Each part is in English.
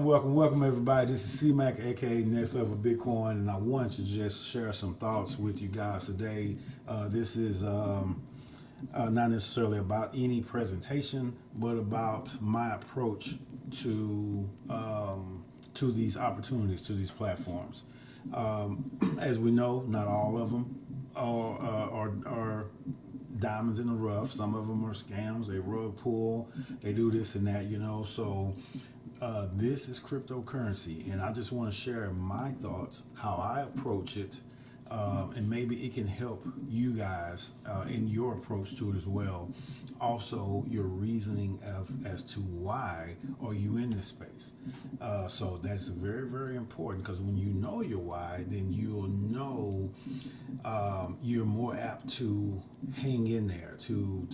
Welcome everybody. This is C-Mac, aka Next Level Bitcoin, and I want to just share some thoughts with you guys today. This is not necessarily about any presentation, but about my approach to these opportunities, to these platforms. As we know, not all of them are diamonds in the rough. Some of them are scams. They rug pull. They do this and that, So this is cryptocurrency, and I just want to share my thoughts, how I approach it, and maybe it can help you guys in your approach to it as well. Also, your reasoning as to why are you in this space. So that's very, very important, because when you know your why, then you'll know you're more apt to hang in there, to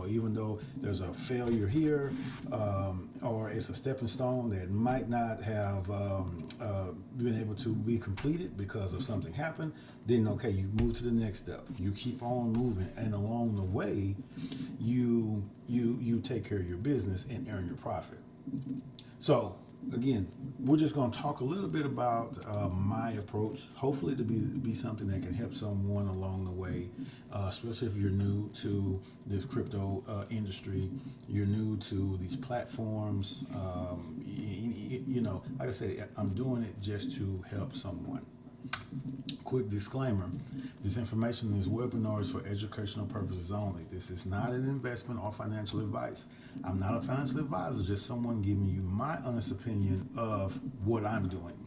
even though there's a failure here, or it's a stepping stone that might not have been able to be completed because of something happened, then okay, you move to the next step. You keep on moving, and along the way, you take care of your business and earn your profit. So again, we're just going to talk a little bit about my approach, hopefully to be something that can help someone along the way, especially if you're new to this crypto industry, you're new to these platforms. Like I said, I'm doing it just to help someone. Quick disclaimer: this information in this webinar is for educational purposes only. This is not an investment or financial advice. I'm not a financial advisor, just someone giving you my honest opinion of what I'm doing.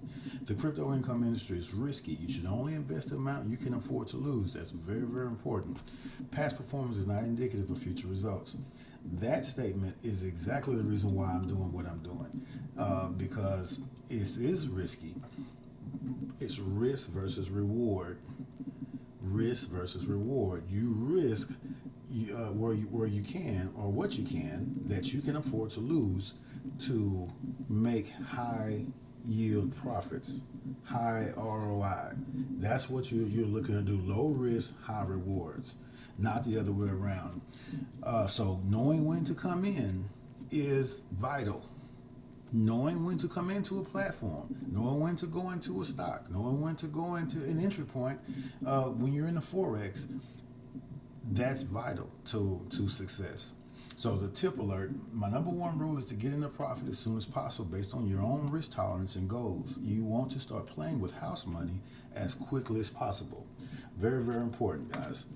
The crypto income industry is risky. You should only invest the amount you can afford to lose. That's very, very important. Past performance is not indicative of future results. That statement is exactly the reason why I'm doing what I'm doing, because it is risky. It's risk versus reward. Risk versus reward. You risk where you can, or what you can, that you can afford to lose, to make high yield profits, high ROI. That's what you're looking to do. Low risk, high rewards, not the other way around. So knowing when to come in is vital. Knowing when to come into a platform, knowing when to go into a stock, knowing when to go into an entry point when you're in the Forex, that's vital to success. So the tip alert: my number one rule is to get into profit as soon as possible based on your own risk tolerance and goals. You want to start playing with house money as quickly as possible. Very, very important, guys.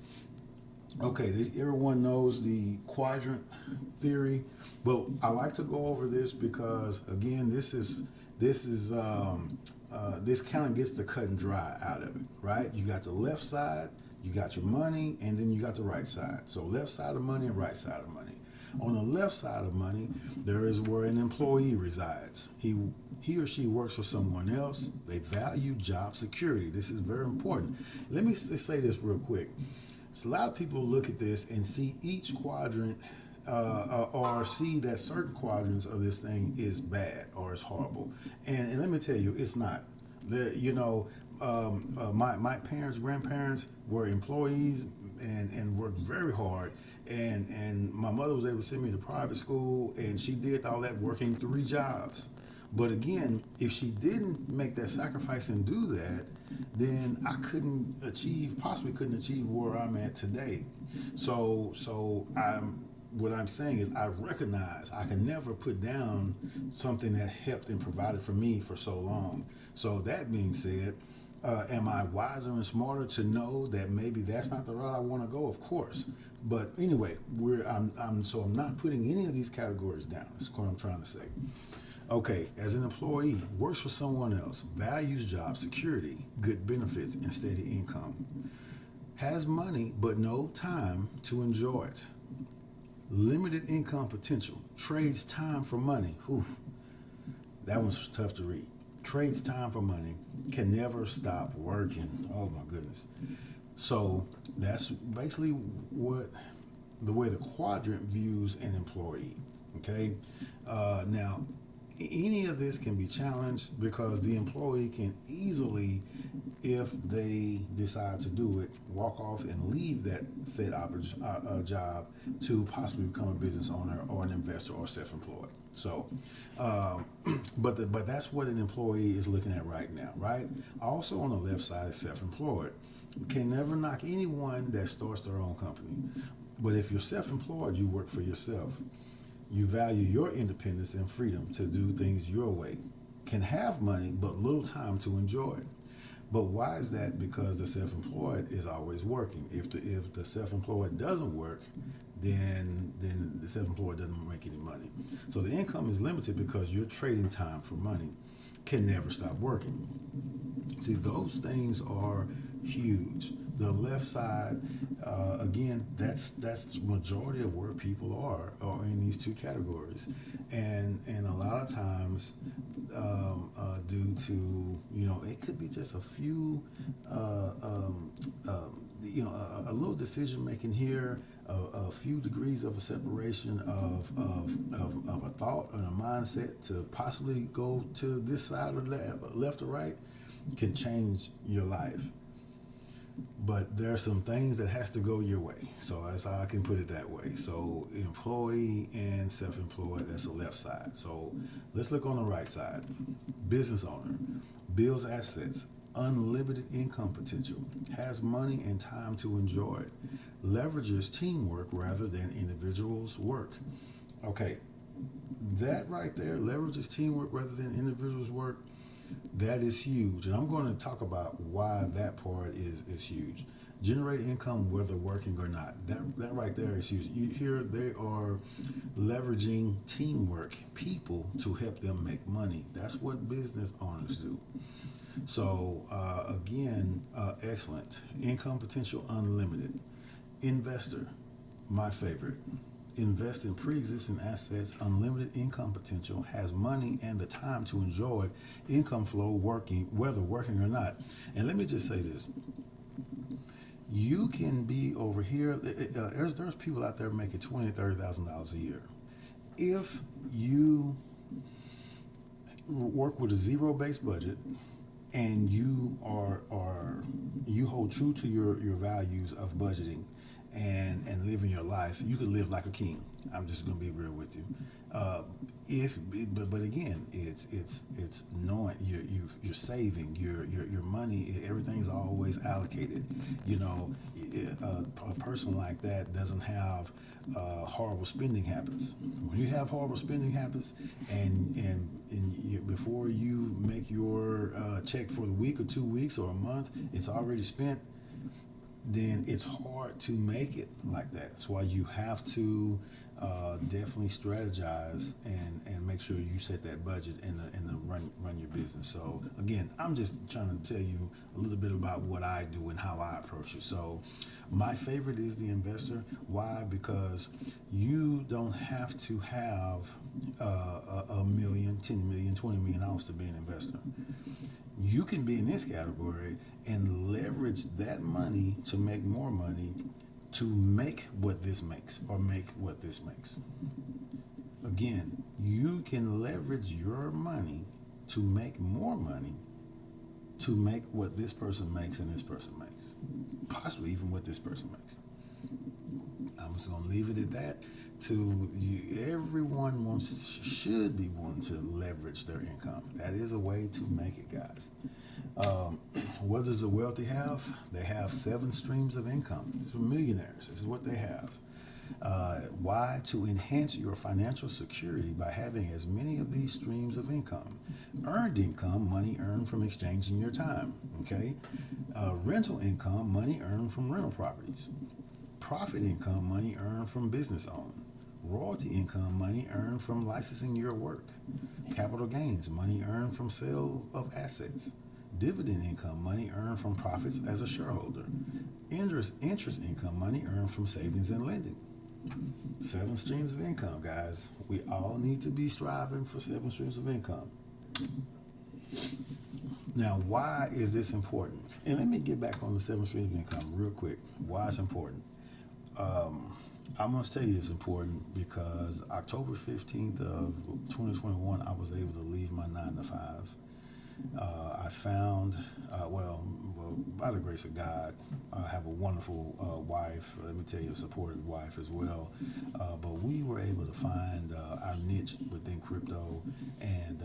Okay, everyone knows the Quadrant Theory, but I like to go over this because, again, this kind of gets the cut and dry out of it, right? You got the left side, you got your money, and then you got the right side. So left side of money and right side of money. On the left side of money, there is where an employee resides. He or she works for someone else. They value job security. This is very important. Let me say this real quick. So a lot of people look at this and see each quadrant or see that certain quadrants of this thing is bad or is horrible. And let me tell you, it's not. My parents, grandparents were employees and worked very hard. And my mother was able to send me to private school, and she did all that working 3 jobs. But again, if she didn't make that sacrifice and do that, then I possibly couldn't achieve where I'm at today. So what I'm saying is, I recognize I can never put down something that helped and provided for me for so long. So that being said, am I wiser and smarter to know that maybe that's not the route I want to go? Of course. But anyway, I'm not putting any of these categories down. That's what I'm trying to say. Okay, as an employee, works for someone else, values job security, good benefits, and steady income. Has money but no time to enjoy it. Limited income potential. Trades time for money. Whew, that one's tough to read. Trades time for money. Can never stop working. Oh my goodness. So that's basically the way the quadrant views an employee. Okay. Now, Any of this can be challenged because the employee can easily, if they decide to do it, walk off and leave that said job to possibly become a business owner or an investor or self-employed. So, but that's what an employee is looking at right now, right? Also on the left side is self-employed. Can never knock anyone that starts their own company. But if you're self-employed, you work for yourself. You value your independence and freedom to do things your way. Can have money, but little time to enjoy it. But why is that? Because the self-employed is always working. If the self-employed doesn't work, then the self-employed doesn't make any money. So the income is limited because you're trading time for money. Can never stop working. See, those things are huge. The left side, again, that's the majority of where people are in these two categories, and a lot of times, due to it could be just a few, a little decision making here, a few degrees of a separation of a thought and a mindset to possibly go to this side or left or right can change your life. But there are some things that has to go your way. So that's how I can put it that way. So employee and self-employed, that's the left side. So let's look on the right side. Business owner, builds assets, unlimited income potential, has money and time to enjoy it, leverages teamwork rather than individuals' work. Okay, that right there, leverages teamwork rather than individuals' work, that is huge. And I'm going to talk about why that part is huge. Generate income whether working or not. That right there is huge. You hear they are leveraging teamwork, people to help them make money. That's what business owners do. So again, excellent. Income potential unlimited. Investor, my favorite. Invest in pre-existing assets, unlimited income potential, has money and the time to enjoy it, income flow working, whether working or not. And let me just say this. You can be over here, there's people out there making $20,000, $30,000 a year. If you work with a zero-based budget and you you hold true to your values of budgeting, and living your life, you could live like a king. I'm just going to be real with you. But again, it's knowing you're saving your money. Everything's always allocated. A person like that doesn't have horrible spending habits. When you have horrible spending habits, and before you make your check for the week or 2 weeks or a month, it's already spent. Then it's hard to make it like that. That's why you have to definitely strategize and make sure you set that budget and run your business. So again, I'm just trying to tell you a little bit about what I do and how I approach it. So my favorite is the investor. Why? Because you don't have to have $1 million, $10 million, $20 million to be an investor. You can be in this category and leverage that money to make more money to make what this makes or make what this makes. Again, you can leverage your money to make more money to make what this person makes and this person makes. Possibly even what this person makes. I'm just going to leave it at that. Everyone should be wanting to leverage their income. That is a way to make it, guys. What does the wealthy have? They have 7 streams of income. These are millionaires. This is what they have. Why? To enhance your financial security by having as many of these streams of income. Earned income, money earned from exchanging your time. Okay. Rental income, money earned from rental properties. Profit income, money earned from business owned. Royalty income, money earned from licensing your work. Capital gains, money earned from sale of assets. Dividend income, money earned from profits as a shareholder. Interest income, money earned from savings and lending. 7 streams of income, guys. We all need to be striving for 7 streams of income. Now, why is this important? And let me get back on the 7 streams of income real quick. Why it's important. I'm going to tell you it's important because October 15th of 2021, I was able to leave my 9 to 5. I found, well, by the grace of God, I have a wonderful wife. Let me tell you, a supportive wife as well. But we were able to find our niche within crypto, and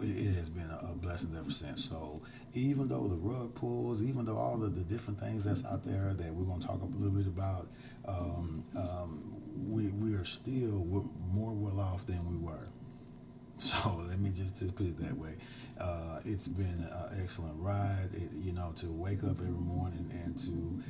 it has been a blessing ever since. So even though the rug pulls, even though all of the different things that's out there that we're going to talk a little bit about, we are still more well off than we were. So let me just put it that way. It's been an excellent ride, to wake up every morning and to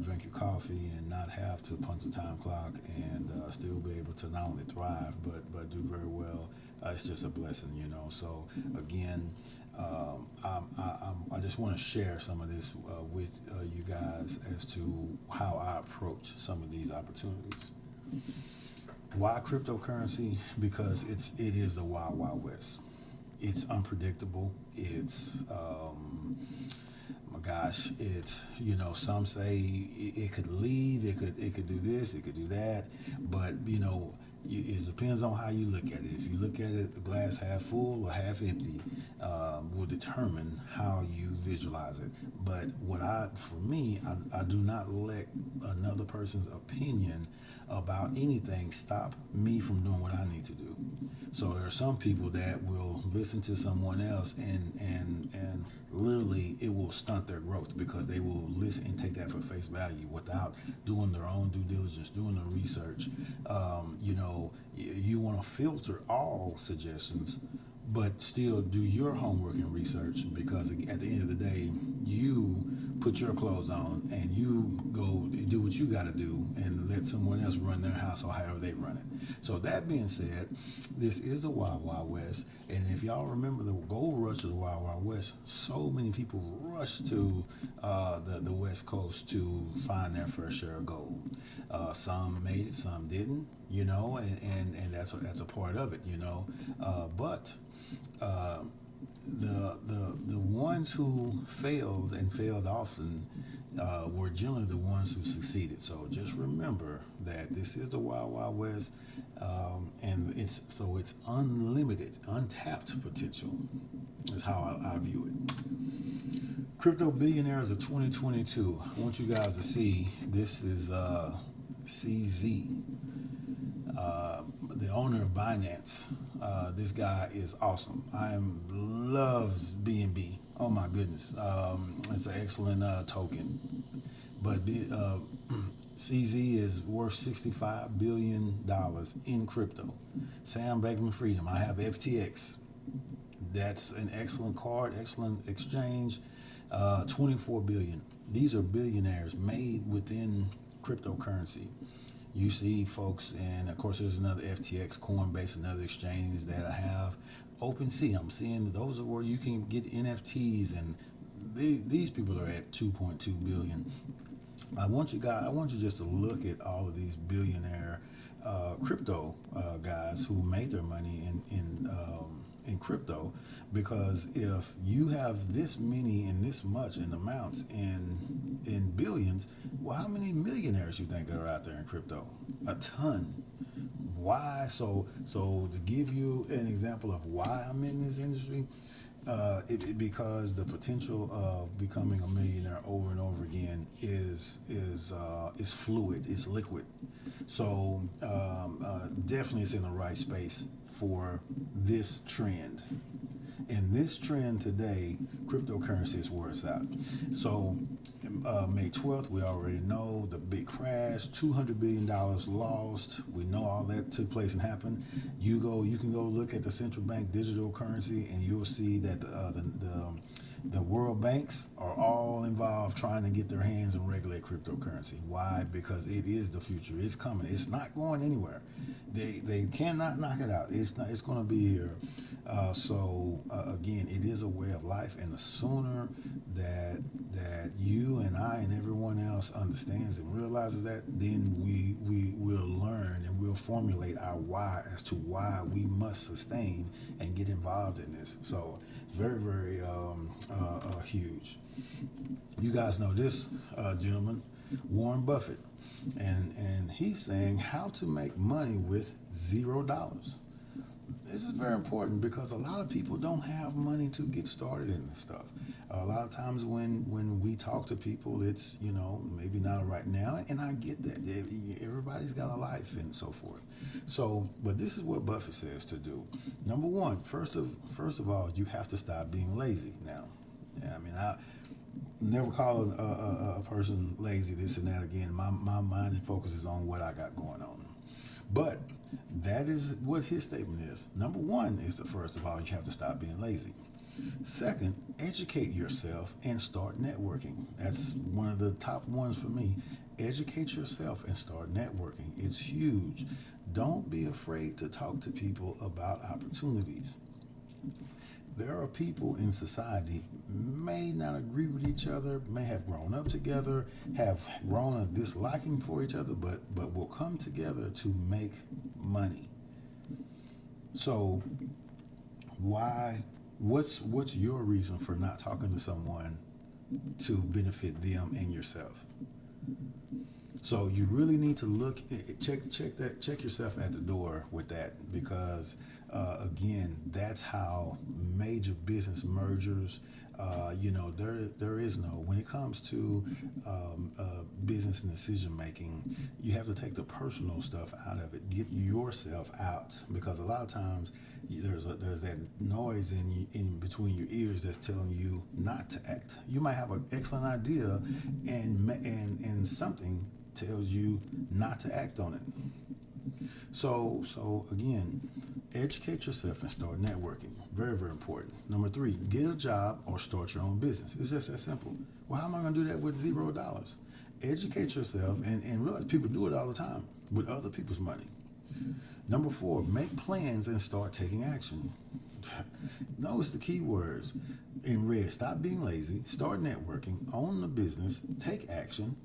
drink your coffee and not have to punch a time clock and still be able to not only thrive but do very well. It's just a blessing. So again, I just want to share some of this with you guys as to how I approach some of these opportunities. Why cryptocurrency? Because it is the wild, wild west. It's unpredictable. It's my gosh. It's some say it could leave. It could do this. It could do that. But it depends on how you look at it. If you look at it, the glass half full or half empty, will determine how you visualize it. But for me, I do not let another person's opinion about anything stop me from doing what I need to do. So there are some people that will listen to someone else and literally it will stunt their growth because they will listen and take that for face value without doing their own due diligence, doing their research. You want to filter all suggestions, but still do your homework and research, because at the end of the day, you put your clothes on and you go do what you got to do and let someone else run their house or however they run it. So that being said, this is the Wild Wild West. And if y'all remember the gold rush of the Wild Wild West, so many people rushed to the West Coast to find their fair share of gold. Some made it, some didn't, and that's a part of it, but the ones who failed and failed often were generally the ones who succeeded. So just remember that this is the Wild Wild West, and it's unlimited, untapped potential is how I view it. Crypto Billionaires of 2022. I want you guys to see this is CZ, the owner of Binance. This guy is awesome. I love BNB. Oh my goodness, it's an excellent token. But CZ is worth $65 billion in crypto. Sam Bankman-Fried. I have FTX. That's an excellent card, excellent exchange. 24 billion. These are billionaires made within cryptocurrency. You see folks, and of course there's another FTX, Coinbase, another exchange that I have. OpenSea, I'm seeing those are where you can get NFTs, and these people are at 2.2 billion. I want you just to look at all of these billionaire crypto guys who made their money in crypto, because if you have this many and this much in amounts in billions, well, how many millionaires you think are out there in crypto? A ton. Why? So to give you an example of why I'm in this industry, because the potential of becoming a millionaire over and over again is fluid, it's liquid. So definitely it's in the right space for this trend. In this trend today, cryptocurrency is where it's at. So May 12th, we already know the big crash, $200 billion lost. We know all that took place and happened. You can go look at the central bank digital currency, and you'll see that the world banks are all involved trying to get their hands and regulate cryptocurrency. Why? Because it is the future. It's coming. It's not going anywhere. They cannot knock it out. It's going to be here. Again, it is a way of life, and the sooner that you and I and everyone else understands and realizes that, then we will learn and we'll formulate our why as to why we must sustain and get involved in this. So very, very huge. You guys know this gentleman, Warren Buffett. and he's saying how to make money with $0. This is very important because a lot of people don't have money to get started in this stuff. A lot of times when we talk to people, it's, maybe not right now, and I get that. Everybody's got a life and so forth. So, but this is what Buffett says to do. Number one, first of all, you have to stop being lazy. Now, I never call a person lazy, this and that again. My mind focuses on what I got going on. But that is what his statement is. Number one is first of all, you have to stop being lazy. Second, educate yourself and start networking. That's one of the top ones for me. Educate yourself and start networking. It's huge. Don't be afraid to talk to people about opportunities. There are people in society may not agree with each other, may have grown up together, have grown a disliking for each other, but will come together to make money. So what's your reason for not talking to someone to benefit them and yourself? So you really need to check yourself at the door with that, because again, that's how major business mergers, there is no, when it comes to business and decision making, you have to take the personal stuff out of it. Get yourself out, because a lot of times there's that noise in between your ears that's telling you not to act. You might have an excellent idea, and something tells you not to act on it. So again, educate yourself and start networking. Very, very important. Number three, get a job or start your own business. It's just that simple. Well, how am I going to do that with $0? Educate yourself and realize people do it all the time with other people's money. Number four, make plans and start taking action. Notice the key words in red. Stop being lazy, start networking, own the business, take action.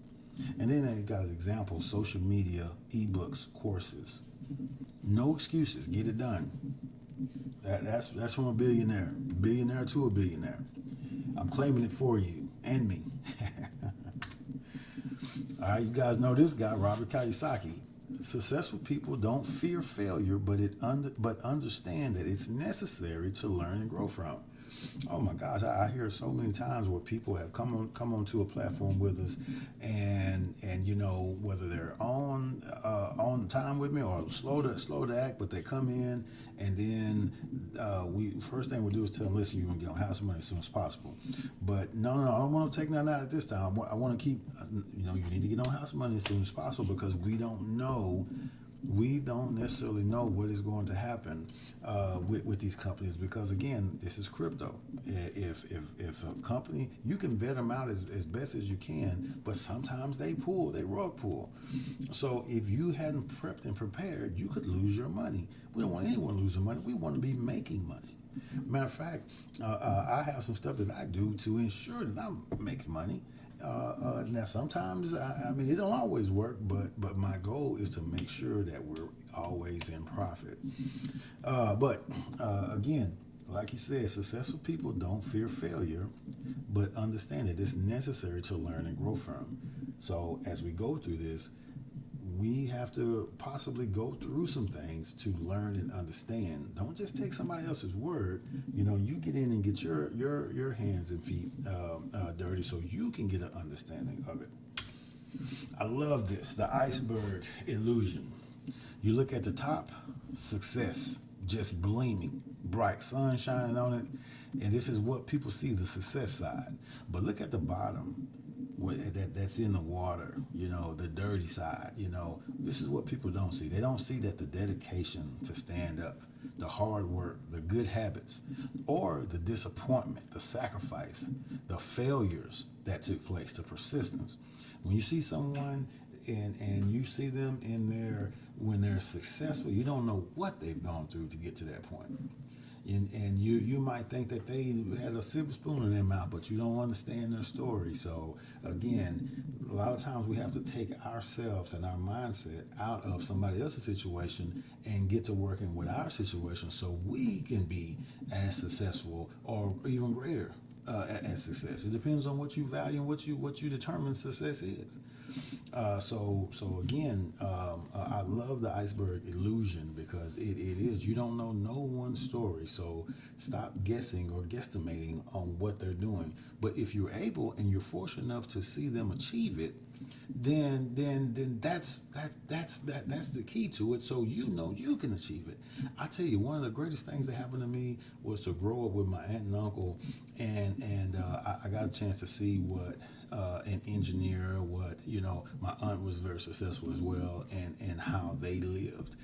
And then they got examples: social media, ebooks, courses. No excuses. Get it done. That's from a billionaire to a billionaire. I'm claiming it for you and me. All right, you guys know this guy, Robert Kiyosaki. Successful people don't fear failure, but understand that it's necessary to learn and grow from. Oh my gosh, I hear so many times where people have come onto a platform with us, and whether they're on time with me or slow to act, but they come in, and then first thing we do is tell them, listen, you're gonna get on house money as soon as possible. But no, I don't want to take nothing out at this time. I want to keep, you need to get on house money as soon as possible, because we don't necessarily know what is going to happen with these companies, because again, this is crypto. If a company, you can vet them out as best as you can, but sometimes they rug pull. So if you hadn't prepped and prepared, you could lose your money. We don't want anyone losing money. We want to be making money. Matter of fact, I have some stuff that I do to ensure that I'm making money. Now sometimes, it don't always work, but my goal is to make sure that we're always in profit. But again, like he said, successful people don't fear failure, but understand that it's necessary to learn and grow from. So as we go through this, we have to possibly go through some things to learn and understand. Don't just take somebody else's word. You get in and get your hands and feet dirty, so you can get an understanding of it. I love this, the iceberg illusion. You look at the top, success, just gleaming, bright, sun shining on it, and this is what people see, the success side. But look at the bottom, that's in the water, the dirty side. This is what people don't see. They don't see that the dedication to stand up, the hard work, the good habits, or the disappointment, the sacrifice, the failures that took place, the persistence. When you see someone and you see them when they're successful, you don't know what they've gone through to get to that point. And you might think that they had a silver spoon in their mouth, but you don't understand their story. So again, a lot of times we have to take ourselves and our mindset out of somebody else's situation and get to working with our situation, so we can be as successful or even greater at success. It depends on what you value and what you determine success is. So again, I love the iceberg illusion because it is, you don't know no one's story. So stop guessing or guesstimating on what they're doing. But if you're able and you're fortunate enough to see them achieve it, then that's the key to it. So you know you can achieve it. I tell you, one of the greatest things that happened to me was to grow up with my aunt and uncle, and I got a chance to see what an engineer, what my aunt was very successful as well, and how they lived.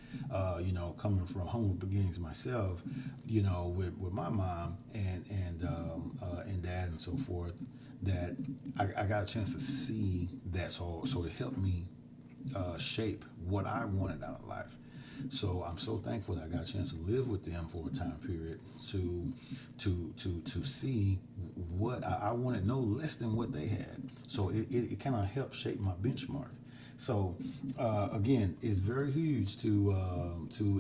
Coming from humble beginnings myself, with my mom and dad and so forth, that I got a chance to see that, so to help me shape what I wanted out of life. So I'm so thankful that I got a chance to live with them for a time period to see what I wanted no less than what they had. So it kind of helped shape my benchmark. So again, it's very huge to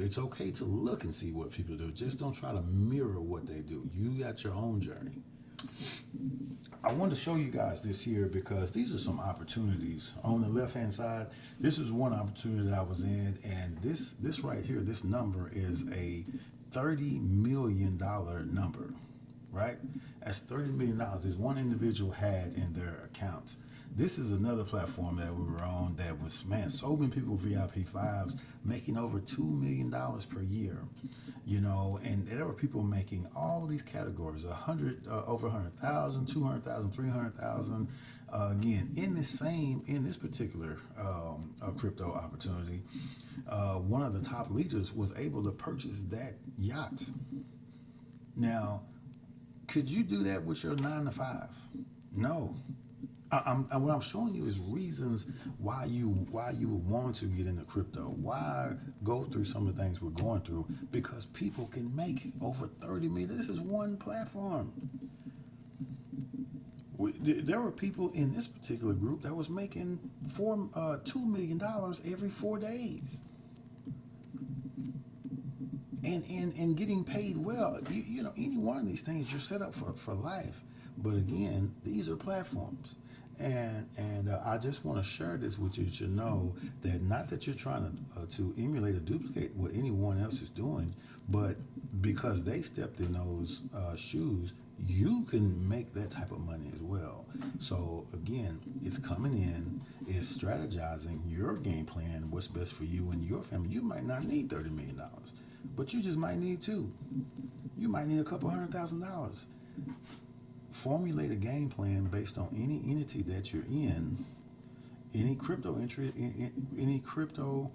it's okay to look and see what people do. Just don't try to mirror what they do. You got your own journey. I wanted to show you guys this here because these are some opportunities. On the left hand side, this is one opportunity that I was in, and this right here, this number is a $30 million number, right? That's $30 million this one individual had in their account. This is another platform that we were on that was, man, so many people VIP fives making over $2 million per year, and there were people making all these categories, over 100,000, 200,000, 300,000. Again, in this particular crypto opportunity, one of the top leaders was able to purchase that yacht. Now, could you do that with your 9 to 5? No. What I'm showing you is reasons why you would want to get into crypto. Why go through some of the things we're going through? Because people can make over 30 million. This is one platform. There were people in this particular group that was making $2 million every 4 days. And getting paid well. Any one of these things, you're set up for life. But again, these are platforms. And I just want to share this with you to know that not that you're trying to emulate or duplicate what anyone else is doing, but because they stepped in those shoes, you can make that type of money as well. So again, it's coming in, it's strategizing your game plan, what's best for you and your family. You might not need $30 million, but you just might need two. You might need a couple $100,000. Formulate a game plan based on any entity that you're in, any crypto entry, any crypto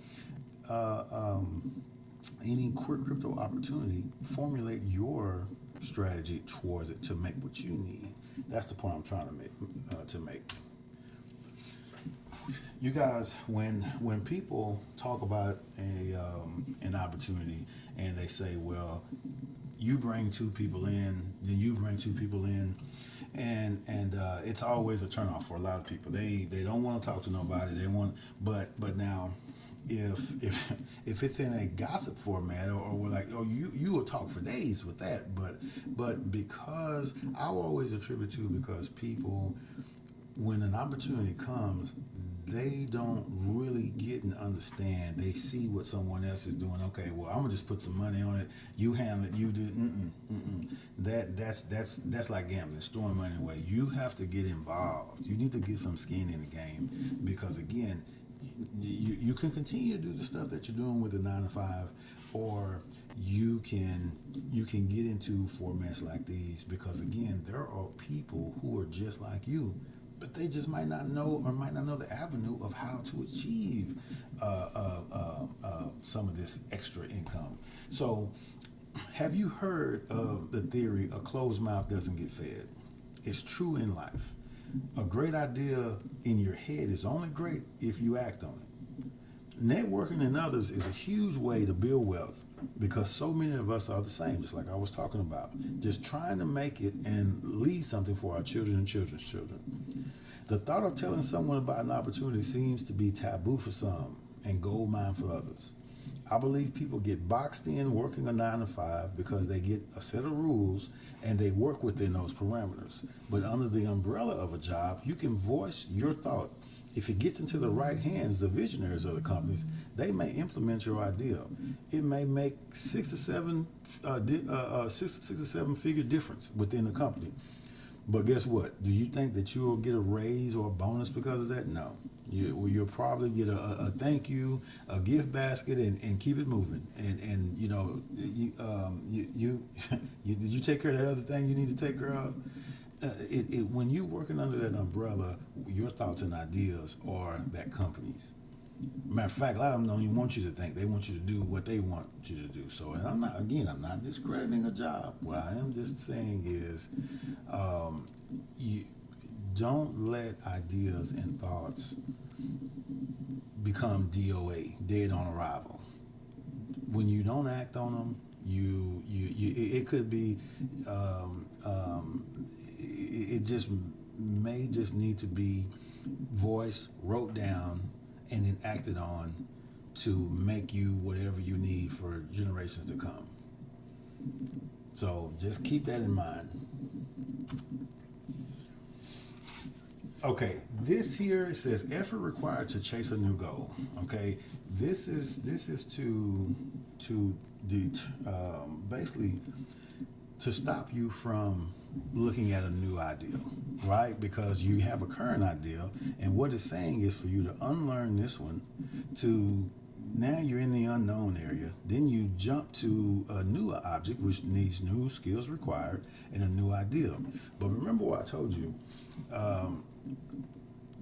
opportunity. Formulate your strategy towards it to make what you need. That's the point I'm trying to make. You guys, when people talk about an opportunity and they say, well, you bring two people in, then you bring two people in, and it's always a turnoff for a lot of people. They don't want to talk to nobody. They want, but now, if it's in a gossip format, or we're like, oh, you will talk for days with that, but because I will always attribute to, because people, when an opportunity comes, they don't really get and understand. They see what someone else is doing. Okay, well, I'm gonna just put some money on it. You handle it. You do. That's like gambling, storing money away. You have to get involved. You need to get some skin in the game, because again, you can continue to do the stuff that you're doing with the 9 to 5, or you can get into formats like these, because again, there are people who are just like you, but they just might not know the avenue of how to achieve some of this extra income. So, have you heard of the theory, a closed mouth doesn't get fed? It's true in life. A great idea in your head is only great if you act on it. Networking and others is a huge way to build wealth, because so many of us are the same, just like I was talking about, just trying to make it and leave something for our children and children's children. The thought of telling someone about an opportunity seems to be taboo for some and gold mine for others. I believe people get boxed in working a 9 to 5 because they get a set of rules and they work within those parameters. But under the umbrella of a job, you can voice your thought If it gets into the right hands, the visionaries of the companies, they may implement your idea. It may make 6 or 7 figure difference within the company. But guess what? Do you think that you'll get a raise or a bonus because of that? No. You'll probably get a thank you, a gift basket, and keep it moving. And did you take care of the other thing you need to take care of? When you're working under that umbrella, your thoughts and ideas are that company's. Matter of fact, a lot of them don't even want you to think. They want you to do what they want you to do. So, and I'm not discrediting a job. What I am just saying is, you don't let ideas and thoughts become DOA, dead on arrival. When you don't act on them, it could be, it just need to be voiced, wrote down, and then acted on to make you whatever you need for generations to come. So just keep that in mind. Okay, this here, it says effort required to chase a new goal. Okay, this is basically to stop you from looking at a new idea, right? Because you have a current idea, and what it's saying is for you to unlearn this one to now you're in the unknown area. Then you jump to a new object, which needs new skills required and a new idea. But remember what I told you.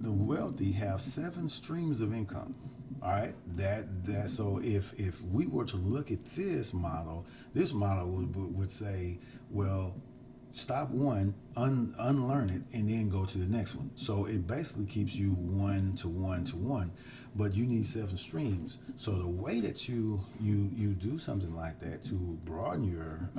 The wealthy have 7 streams of income. All right, that so if we were to look at this model would say, well, stop one, unlearn it, and then go to the next one. So it basically keeps you 1 to 1 to 1, but you need 7 streams. So the way that you do something like that to broaden your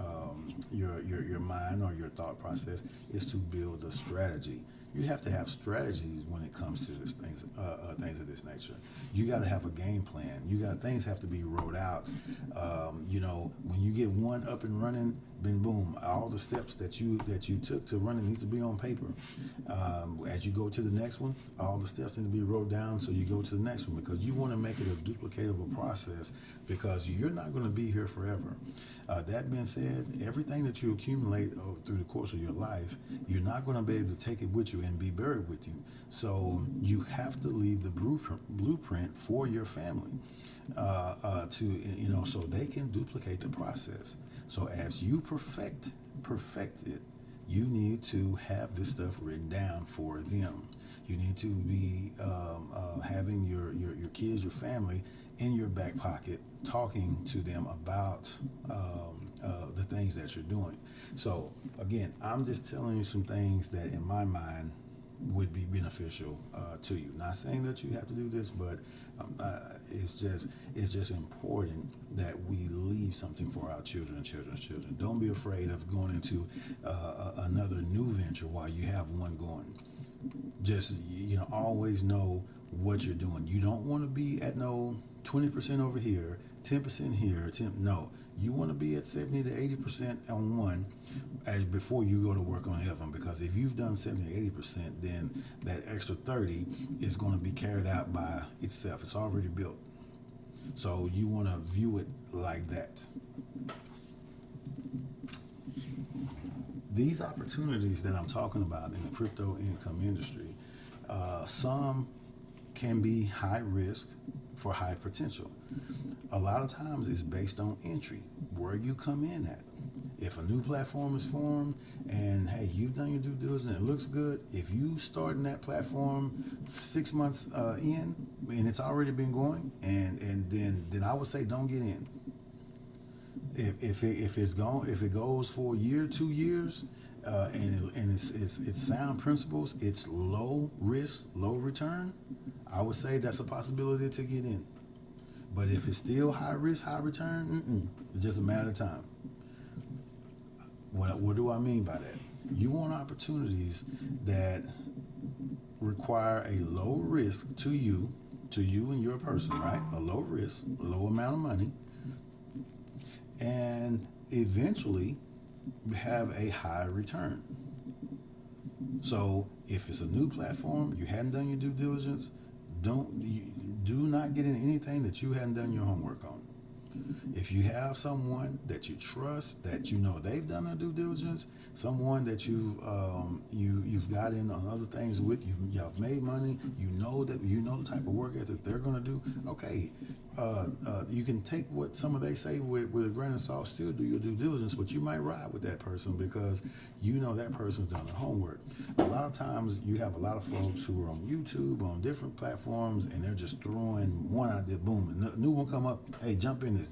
mind or your thought process is to build a strategy. You have to have strategies when it comes to things of this nature. You got to have a game plan. Things have to be wrote out. When you get one up and running, then boom, all the steps that you took to run it needs to be on paper. As you go to the next one, all the steps need to be wrote down so you go to the next one, because you want to make it a duplicatable process, because you're not going to be here forever. That being said, everything that you accumulate through the course of your life, you're not going to be able to take it with you and be buried with you. So you have to leave the blueprint for your family so they can duplicate the process. So as you perfect it, you need to have this stuff written down for them. You need to be having your kids, your family, in your back pocket, talking to them about the things that you're doing. So again, I'm just telling you some things that in my mind would be beneficial to you. Not saying that you have to do this, but it's just important that we leave something for our children and children's children. Don't be afraid of going into another new venture while you have one going. Just always know what you're doing. You don't want to be at no 20% over here, 10% here, no. You want to be at 70 to 80% on one before you go to work on the other one, because if you've done 70 to 80%, then that extra 30 is going to be carried out by itself. It's already built. So you want to view it like that. These opportunities that I'm talking about in the crypto income industry, some can be high risk for high potential. A lot of times it's based on entry, where you come in at. If a new platform is formed and hey, you've done your due diligence and it looks good, if you start in that platform 6 months in and it's already been going, and then I would say don't get in. If it goes for a year, 2 years, and it's sound principles, it's low risk, low return, I would say that's a possibility to get in. But if it's still high risk, high return, it's just a matter of time. What do I mean by that? You want opportunities that require a low risk to you and your person, right? A low risk, a low amount of money, and eventually have a high return. So if it's a new platform, you hadn't done your due diligence, do not get in anything that you hadn't done your homework on. If you have someone that you trust, that you know they've done their due diligence, someone that you've got in on other things with, y'all made money, you know the type of work ethic they're going to do. Okay, you can take what some of they say with a grain of salt. Still do your due diligence, but you might ride with that person because you know that person's done the homework. A lot of times you have a lot of folks who are on YouTube, on different platforms, and they're just throwing one idea, boom, and new one come up. Hey, jump in this.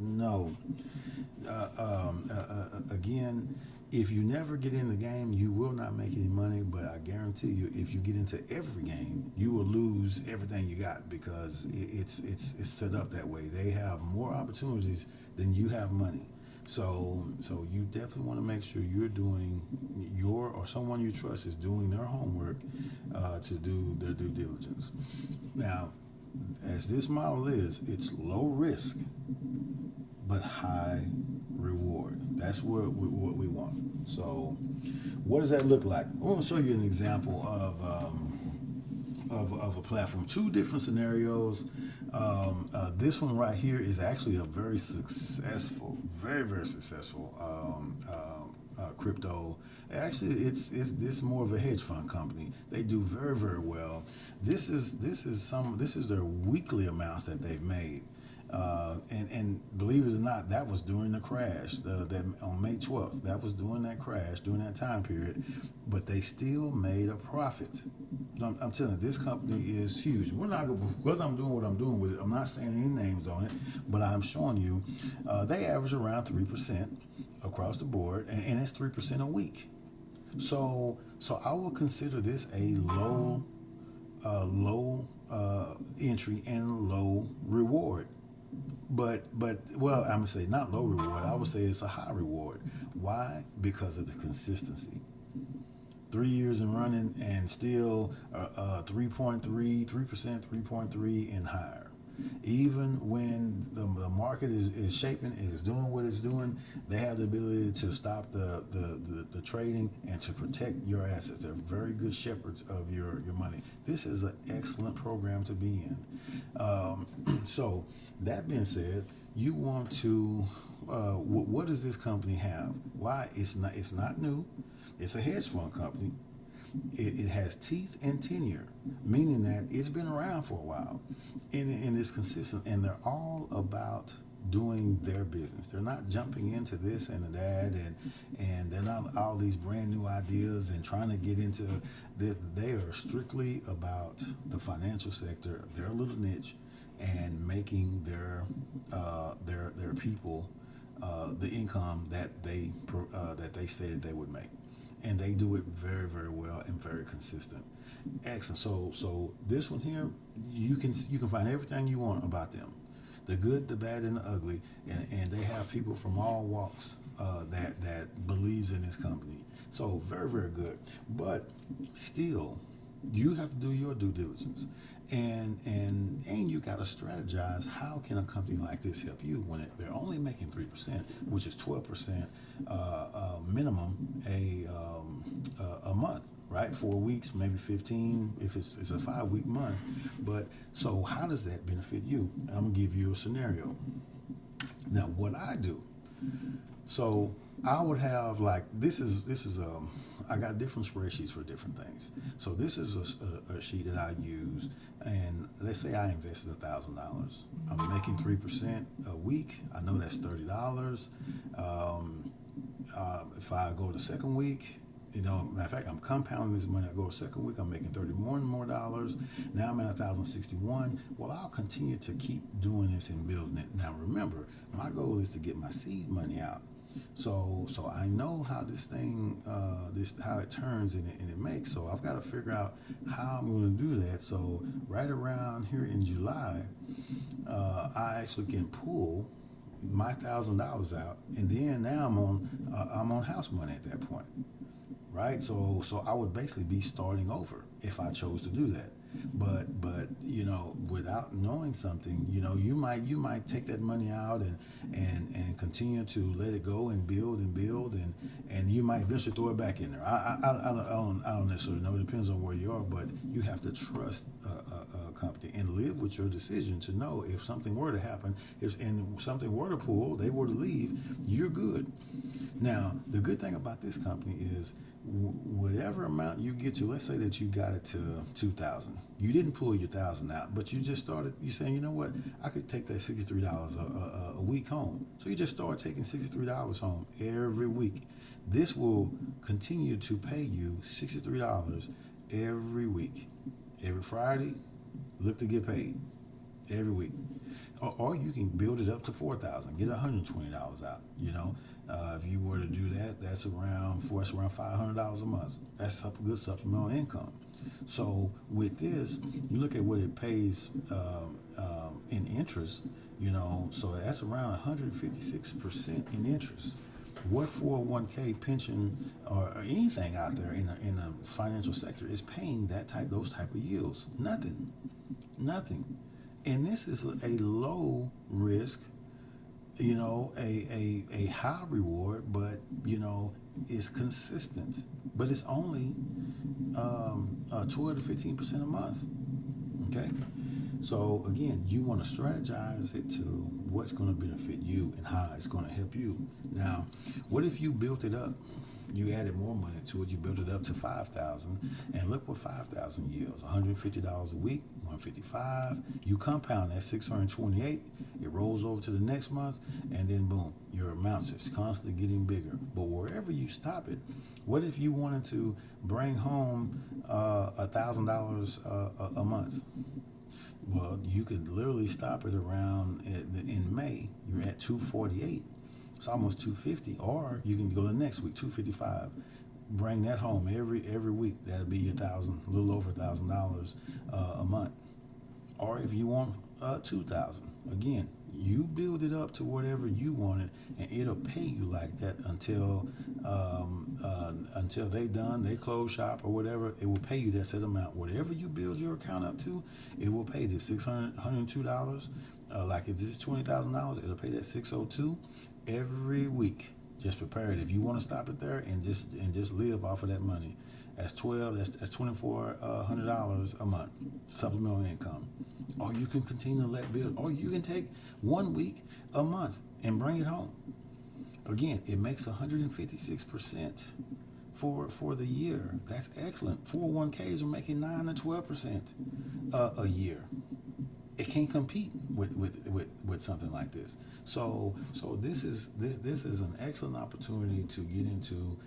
No. Again, if you never get in the game, you will not make any money. But I guarantee you, if you get into every game, you will lose everything you got because it's set up that way. They have more opportunities than you have money. So you definitely want to make sure you're doing or someone you trust is doing their homework to do their due diligence. Now, as this model is, it's low risk but high reward. That's what we want. So what does that look like? I want to show you an example of a platform. Two different scenarios. This one right here is actually a very very successful crypto. Actually, it's more of a hedge fund company. They do very well. This is their weekly amounts that they've made. And believe it or not, that was during the crash, that on May 12th. That was during that crash, during that time period. But they still made a profit. I'm telling you, this company is huge. We're not going, because I'm doing what I'm doing with it. I'm not saying any names on it, but I'm showing you they average around 3% across the board, and it's 3% a week. So I would consider this a low entry and low reward. But well, I'm gonna say not low reward. I would say it's a high reward. Why? Because of the consistency. 3 years in running and still 3.3%, 3.3 and higher. Even when the market is shaping, is doing what it's doing, they have the ability to stop the trading and to protect your assets. They're very good shepherds of your money. This is an excellent program to be in. So that being said, you want to what does this company have? Why? It's not new. It's a hedge fund company. It has teeth and tenure, meaning that it's been around for a while, and it's consistent. And they're all about doing their business. They're not jumping into this and that, and they're not all these brand new ideas and trying to get into this. They are strictly about the financial sector, their little niche, and making their people the income that they stated they would make. And they do it very well and very consistent. Excellent. So this one here, you can find everything you want about them, the good, the bad, and the ugly, and they have people from all walks that believes in this company. So very good. But still, you have to do your due diligence, and you got to strategize. How can a company like this help you when they're only making 3%, which is 12% minimum a month, right? 4 weeks, maybe 15 if it's a 5-week month. But so how does that benefit you? I'm gonna give you a scenario. Now, what I do. So I would have this is I got different spreadsheets for different things. So this is a sheet that I use, and let's say I invested $1,000. I'm making 3% a week. I know that's $30. If I go the second week, matter of fact, I'm compounding this money. I go the second week, I'm making $30 more dollars. Now I'm at 1,061. Well, I'll continue to keep doing this and building it. Now remember, my goal is to get my seed money out. So I know how this thing, how it turns and it makes. So I've got to figure out how I'm going to do that. So right around here in July, I actually can pull my $1,000 out, and then now I'm on house money at that point, right? So I would basically be starting over if I chose to do that. But without knowing something, you might take that money out and continue to let it go and build and you might eventually throw it back in there. I don't necessarily know. It depends on where you are, but you have to trust a company and live with your decision to know if something were to happen, and something were to pull, they were to leave, you're good. Now, the good thing about this company is whatever amount you get to, let's say that you got it to 2,000. You didn't pull your 1,000 out, but you just started, you saying, you know what, I could take that $63 a week home. So you just start taking $63 home every week. This will continue to pay you $63 every week. Every Friday, look to get paid every week. Or you can build it up to 4,000, get $120 out. If you were to do that, that's around $500 a month. That's a good supplemental income. So with this, you look at what it pays in interest. So that's around 156% in interest. What 401k pension or anything out there in the financial sector is paying those type of yields? Nothing. And this is a low risk, a high reward, but it's consistent. But it's only 12 to 15% a month. Okay. So again, you want to strategize it to what's going to benefit you and how it's going to help you. Now, what if you built it up? You added more money to it. You built it up to 5,000, and look what 5,000 yields: $150 a week, $155. You compound that 628. It rolls over to the next month, and then boom, your amounts is constantly getting bigger. But wherever you stop it, what if you wanted to bring home $1,000 a month? Well, you could literally stop it around in May. You're at 248. It's almost 250. Or you can go the next week, 255. Bring that home every week. That'll be your a little over $1,000 a month. Or if you want 2,000, again, you build it up to whatever you want it, and it'll pay you like that until they close shop or whatever. It will pay you that set amount. Whatever you build your account up to, it will pay the $102. Like if this is $20,000, it'll pay that $602 every week. Just prepare it. If you want to stop it there and just live off of that money, that's $2,400 a month supplemental income. Or you can continue to let build. Or you can take 1 week a month and bring it home. Again, it makes 156% for the year. That's excellent. 401ks are making 9 to 12% a year. It can't compete with something like this. So this is an excellent opportunity to get into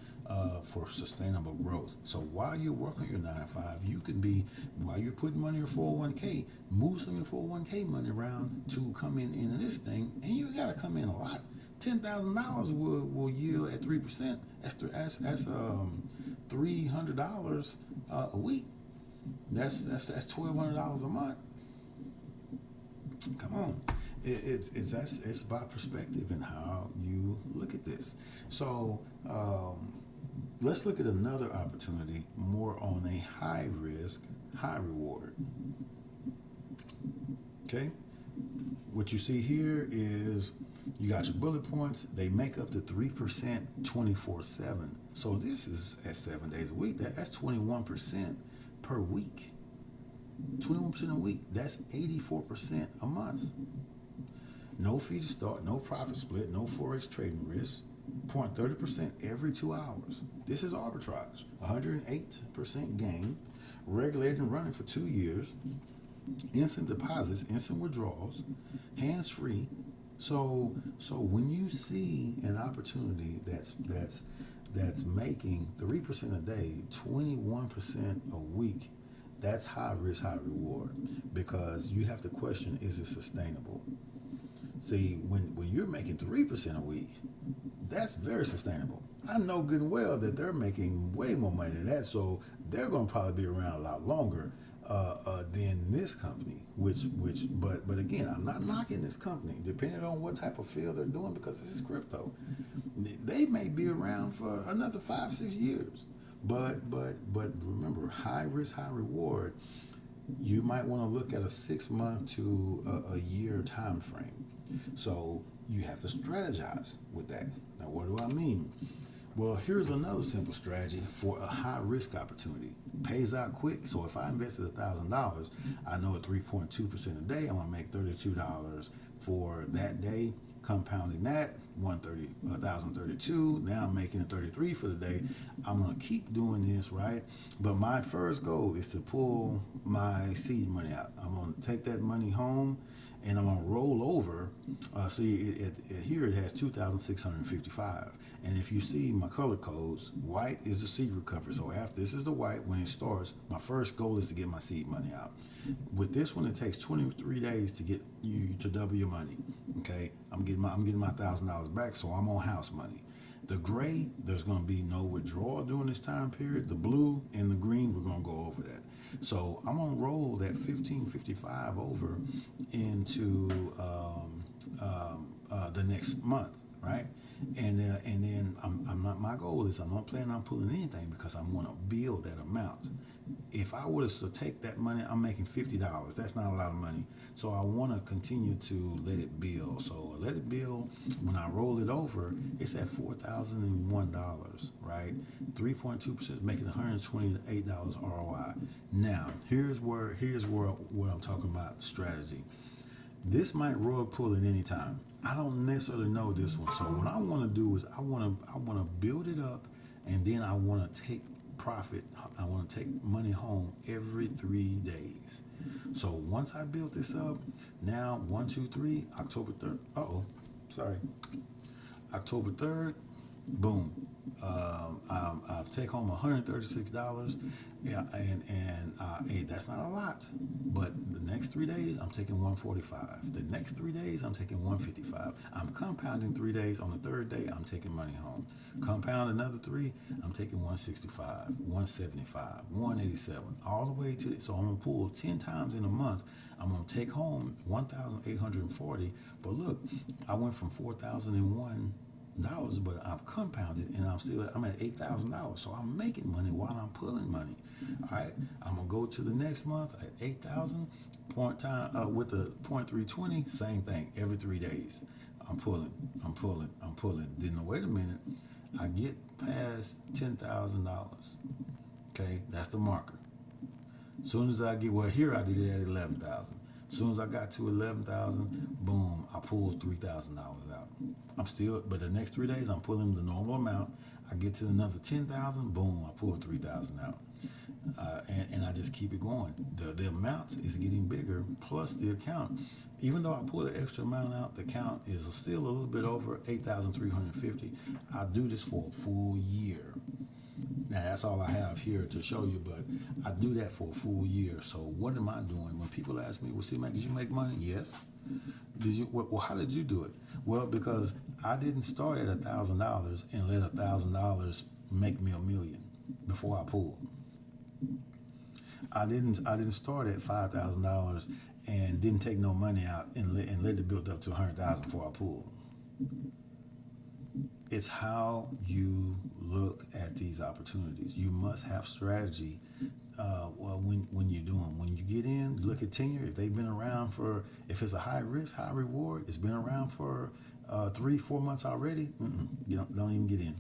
for sustainable growth. So while you're working your 9 to 5, you can be, while you're putting money in your 401k, move some of your 401k money around to come in this thing, and you got to come in a lot. $10,000 will yield at 3%. That's $300 a week. That's $1,200 a month. Come on, it's about perspective and how you look at this. So let's look at another opportunity, more on a high risk, high reward. Okay, what you see here is you got your bullet points. They make up to 3% 24/7. So this is at 7 days a week. That's 21% per week. 21% a week, that's 84% a month. No fee to start, no profit split, no Forex trading risk, 0.30% every 2 hours. This is arbitrage, 108% gain, regulated and running for 2 years, instant deposits, instant withdrawals, hands-free. So when you see an opportunity that's making 3% a day, 21% a week, that's high risk, high reward, because you have to question, is it sustainable? See, when you're making 3% a week, that's very sustainable. I know good and well that they're making way more money than that, so they're going to probably be around a lot longer than this company. But again, I'm not knocking this company, depending on what type of field they're doing, because this is crypto. They may be around for another 5-6 years. But remember, high risk, high reward. you might want to look at a 6 month to a year time frame. So you have to strategize with that. Now, what do I mean? Well, here's another simple strategy for a high risk opportunity. Pays out quick. So if I invested $1,000, I know at 3.2% a day, I'm gonna make $32 for that day. Compounding that, 1,032. Now I'm making it 33 for the day. I'm gonna keep doing this, right? But my first goal is to pull my seed money out. I'm gonna take that money home and I'm gonna roll over. Here it has 2,655. And if you see my color codes, white is the seed recovery. So after this is the white, when it starts, my first goal is to get my seed money out. With this one, it takes 23 days to get you to double your money. Okay, I'm getting my $1,000 back, so I'm on house money. The gray, there's going to be no withdrawal during this time period. The blue and the green, we're going to go over that. So I'm going to roll that 1555 over into the next month, right? And then I'm not. My goal is I'm not planning on pulling anything because I want to build that amount. If I was to take that money, I'm making $50. That's not a lot of money. So I want to continue to let it build. So let it build. When I roll it over, it's at $4,001, right? 3.2%, making $128 ROI. Now, here's where I'm talking about strategy. This might rug pull at any time. I don't necessarily know this one. So what I want to do is I want to build it up, and then I want to take profit. I want to take money home every 3 days. So once I build this up, now 1, 2, 3, October 3rd. October 3rd, boom. I've take home $136. Yeah, hey, that's not a lot. But the next 3 days, I'm taking 145. The next 3 days, I'm taking 155. I'm compounding 3 days. On the third day, I'm taking money home. Compound another 3, I'm taking 165, 175, 187, all the way to. So I'm gonna pull 10 times in a month. I'm gonna take home 1,840. But look, I went from $4,001. But I've compounded and I'm at $8,000. So I'm making money while I'm pulling money. All right, I'm gonna go to the next month at 8,000 point time with the 0.320. Same thing every 3 days. I'm pulling. Then wait a minute, I get past $10,000. Okay, that's the marker. Soon as I get here I did it at 11,000. Soon as I got to 11,000, boom, I pulled $3,000 out. But the next 3 days, I'm pulling the normal amount. I get to another 10,000, boom, I pull 3,000 out. And I just keep it going. The amount is getting bigger, plus the account. Even though I pull the extra amount out, the count is still a little bit over 8,350. I do this for a full year. Now that's all I have here to show you, but I do that for a full year. So what am I doing? When people ask me, well, see, Mike, did you make money? Yes. Did you? Well, how did you do it? Well, because I didn't start at $1,000 and let $1,000 make me $1 million before I pulled. I didn't start at $5,000 and didn't take no money out and let it build up to $100,000 before I pulled. It's how you look at these opportunities. You must have strategy. When you're doing, when you get in, look at tenure. If they've been around if it's a high risk, high reward, it's been around for 3-4 months already. Don't even get in.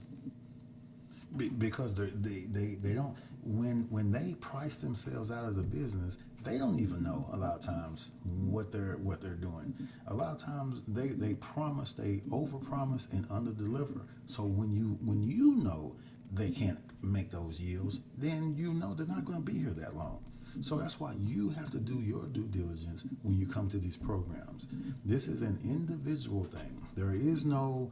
Because they don't. When they price themselves out of the business, they don't even know a lot of times what they're doing. A lot of times they promise, they overpromise and underdeliver. So when you know they can't make those yields, then you know they're not going to be here that long. So that's why you have to do your due diligence when you come to these programs. This is an individual thing. There is no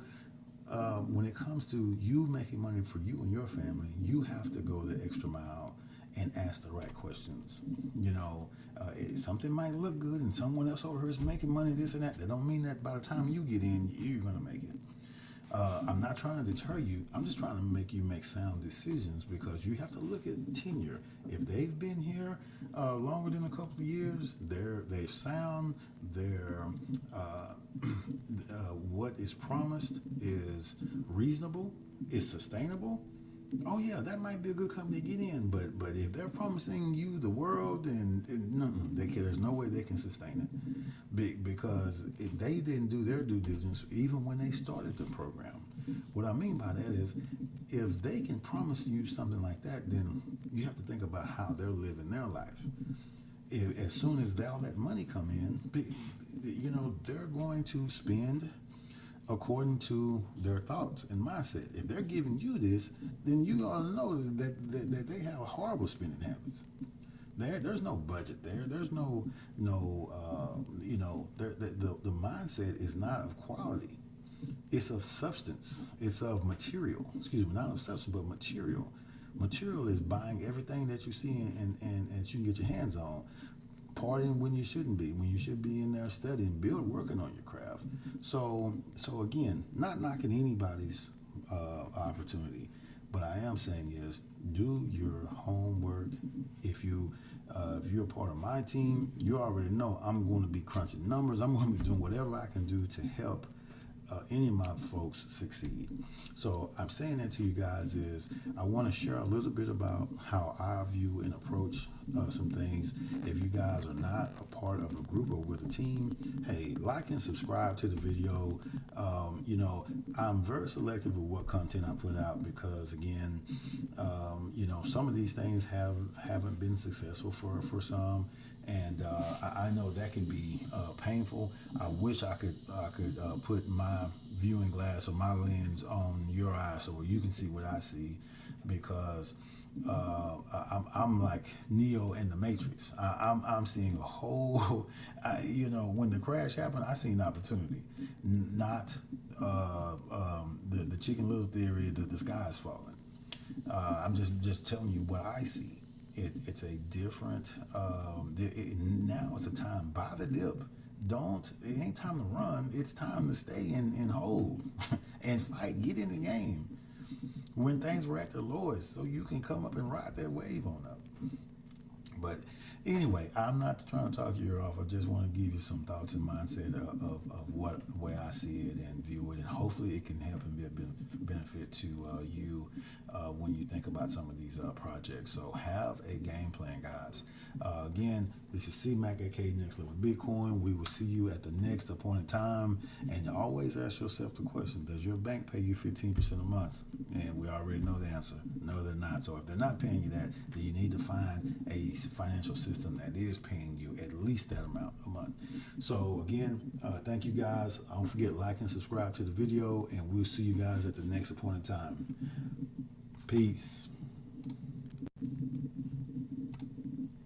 when it comes to you making money for you and your family, you have to go the extra mile and ask the right questions. Something might look good and someone else over here is making money, this and that. That don't mean that by the time you get in, you're going to make it. I'm not trying to deter you. I'm just trying to make you make sound decisions, because you have to look at tenure. If they've been here longer than a couple of years, they're sound. What is promised is reasonable, is sustainable, Oh yeah, that might be a good company to get in, but if they're promising you the world, and no, there's no way they can sustain it, because if they didn't do their due diligence, even when they started the program. What I mean by that is, if they can promise you something like that, then you have to think about how they're living their life. As soon as all that money come in, they're going to spend according to their thoughts and mindset. If they're giving you this, then you ought to know that they have horrible spending habits. There's no budget there. There's the mindset is not of quality. It's of substance. It's of material. Excuse me, not of substance, but material. Material is buying everything that you see and that you can get your hands on. Partying when you shouldn't be, when you should be in there studying, working on your craft. So again, not knocking anybody's opportunity, but I am saying is do your homework. If you're a part of my team, you already know I'm going to be crunching numbers. I'm going to be doing whatever I can do to help any of my folks succeed. So I'm saying that to you guys is I want to share a little bit about how I view and approach some things. If you guys are not a part of a group or with a team, hey, like and subscribe to the video. I'm very selective with what content I put out because again, some of these things haven't been successful for some. And I know that can be painful. I wish I could put my viewing glass or my lens on your eyes so you can see what I see, because I'm like Neo in the Matrix. I'm seeing a whole, when the crash happened, I seen opportunity, not the Chicken Little theory that the sky is falling. I'm just telling you what I see. It's a different. Now it's a time. Buy the dip. It ain't time to run. It's time to stay and hold and fight. Get in the game when things were at their lowest, so you can come up and ride that wave on up. But anyway, I'm not trying to talk your ear off. I just want to give you some thoughts and mindset of what way I see it and view it, and hopefully it can help and be a benefit to you when you think about some of these projects. So have a game plan, guys. Again, this is C-Mac, aka Next Level Bitcoin. We will see you at the next appointed time. And you always ask yourself the question, does your bank pay you 15% a month? And we already know the answer. No, they're not. So if they're not paying you that, then you need to find a financial system that is paying you at least that amount a month. So again, thank you guys. Don't forget, like and subscribe to the video, and we'll see you guys at the next appointed time. Peace.